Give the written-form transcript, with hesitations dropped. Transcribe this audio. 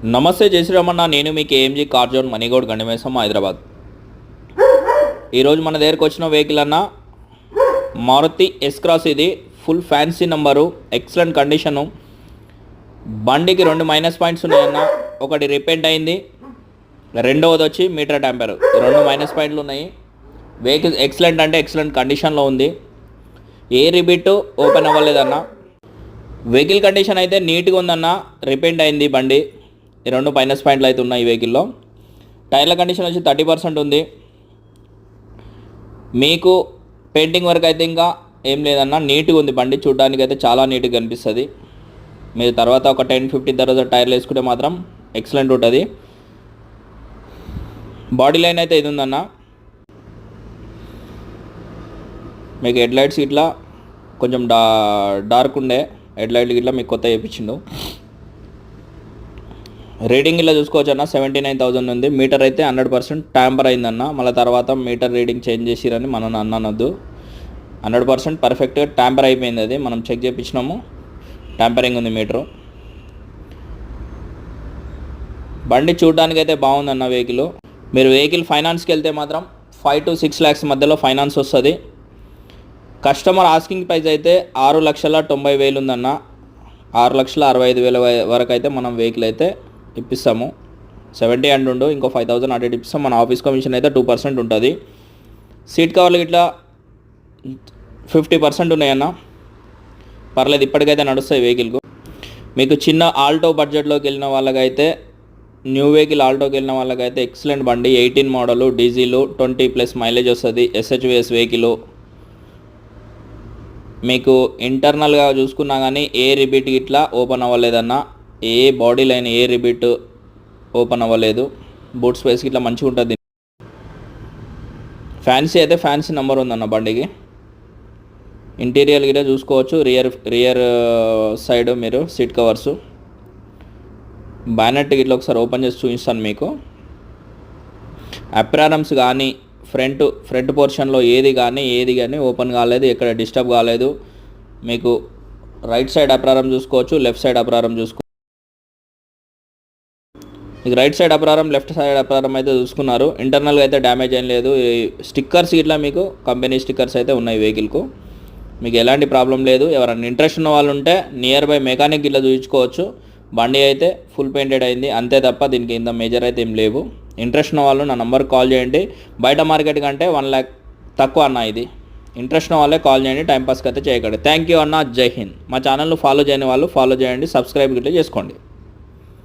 నమస్తే జై శ్రీరామన్న. నేను మీ కేఎంజీ కార్ జోన్ మణిగౌడ్ గండిమేసం హైదరాబాద్. ఈరోజు మన దగ్గరకు వచ్చిన వెహికల్ అన్న మారుతి ఎస్ క్రాస్. ఇది full fancy number, excellent condition. బండికి 2 మైనస్ పాయింట్స్ ఉన్నాయన్న. ఒకటి రిపెయింట్ అయింది, రెండవది వచ్చి మీటర్ ట్యాంపర్. 2 మైనస్ పాయింట్లు ఉన్నాయి. వెహికల్ ఎక్సలెంట్ అంటే ఎక్సలెంట్ కండిషన్లో ఉంది. ఏ రిబిట్ ఓపెన్ అవ్వలేదన్న. వెహికల్ కండిషన్ అయితే నీట్గా ఉందన్న. రిపెయింట్ అయింది బండి. 2 మైనస్ పాయింట్లు అయితే ఉన్నాయి ఈ వెహికల్లో. టైర్ల కండిషన్ వచ్చి 30% ఉంది. మీకు పెయింటింగ్ వర్క్ అయితే ఇంకా ఏం లేదన్న. నీట్గా ఉంది బండి, చూడడానికి అయితే చాలా నీట్గా కనిపిస్తుంది. మీరు తర్వాత ఒక 10-15 తర్వాత టైర్లు వేసుకుంటే మాత్రం ఎక్సలెంట్ ఉంటుంది. బాడీ లైన్ అయితే ఇది ఉందన్న. మీకు హెడ్ లైట్స్ ఇట్లా కొంచెం డార్క్ ఉండే హెడ్ లైట్లు ఇట్లా మీకు కొత్త వేయించిండు. రీడింగ్ ఇలా చూసుకోవచ్చు అన్న. 79,000 ఉంది. మీటర్ అయితే 100% ట్యాంపర్ అయిందన్న. మళ్ళీ తర్వాత మీటర్ రీడింగ్ చేంజ్ చేసిరని మనం అన్ననద్దు. 100% పర్ఫెక్ట్గా ట్యాంపర్ అయిపోయింది. అది మనం చెక్ చేయించినాము, ట్యాంపరింగ్ ఉంది మీటరు. బండి చూడడానికి అయితే బాగుందన్న వెహికల్. మీరు వెహికల్ ఫైనాన్స్కి వెళ్తే మాత్రం 5 to 6 lakhs మధ్యలో ఫైనాన్స్ వస్తుంది. కస్టమర్ ఆస్కింగ్ ప్రైస్ అయితే 6,90,000 ఉందన్న. 6,65,000 వరకు అయితే మనం వెహికల్ అయితే ఇప్పిస్తాము. 70 అండ్ ఉండు, ఇంకో 5,000 అటు ఇప్పిస్తాం. మన ఆఫీస్ కమిషన్ అయితే 2% ఉంటుంది. సీట్ కవర్లు ఇట్లా 50% ఉన్నాయన్న. పర్లేదు, ఇప్పటికైతే నడుస్తాయి వెహికల్కు. మీకు చిన్న ఆల్టో బడ్జెట్లోకి వెళ్ళిన వాళ్ళకైతే, న్యూ వెహికల్ ఆల్టోకి వెళ్ళిన వాళ్ళకైతే ఎక్సలెంట్ బండి. 18 మోడలు, డీజిల్, 20+ మైలేజ్ వస్తుంది. SHVS vehicle. మీకు ఇంటర్నల్గా చూసుకున్నా కానీ ఏ రిబిట్ ఇట్లా ఓపెన్ అవ్వలేదన్న. ఏ బాడీ లైన్ ఏ రిబిట్ ఓపెన్ అవ్వలేదు. బూట్ స్పేస్ ఇట్లా మంచిగా ఉంటుంది. ఫ్యాన్సీ అయితే ఫ్యాన్సీ నెంబర్ ఉందన్న బండికి. ఇంటీరియర్ గిట్లా చూసుకోవచ్చు. రియర్ సైడ్ మీరు సీట్ కవర్సు, బ్యానెట్ ఇట్లా ఒకసారి ఓపెన్ చేసి చూపిస్తాను మీకు. అప్రారమ్స్ కానీ ఫ్రంట్ పోర్షన్లో ఏది కానీ ఓపెన్ కాలేదు, ఎక్కడ డిస్టర్బ్ కాలేదు. మీకు రైట్ సైడ్ అప్రారం చూసుకోవచ్చు, లెఫ్ట్ సైడ్ అప్రారం చూసుకోవచ్చు. మీకు రైట్ సైడ్ అప్రారం, లెఫ్ట్ సైడ్ అప్రారం అయితే చూసుకున్నారు. ఇంటర్నల్గా అయితే డ్యామేజ్ ఏం లేదు. స్టిక్కర్స్ ఇట్లా మీకు కంపెనీ స్టిక్కర్స్ అయితే ఉన్నాయి వెహికల్కు. మీకు ఎలాంటి ప్రాబ్లం లేదు. ఎవరైనా ఇంట్రెస్ట్ ఉన్న వాళ్ళు ఉంటే నియర్ బై మెకానిక్ ఇట్లా చూపించుకోవచ్చు. బండి అయితే ఫుల్ పెయింటెడ్ అయింది అంతే తప్ప దీనికి ఇంత మేజర్ అయితే ఏం లేవు. ఇంట్రెస్ట్ ఉన్న వాళ్ళు నా నంబర్కి కాల్ చేయండి. బయట మార్కెట్ కంటే 1 lakh తక్కువ అన్న ఇది. ఇంట్రెస్ట్ ఉన్న వాళ్ళే కాల్ చేయండి. టైంపాస్కి అయితే చేయకండి. థ్యాంక్ యూ అన్న. జై హింద్. మా ఛానల్ను ఫాలో చేయని వాళ్ళు ఫాలో చేయండి. సబ్స్క్రైబ్ గిట్లా చేసుకోండి.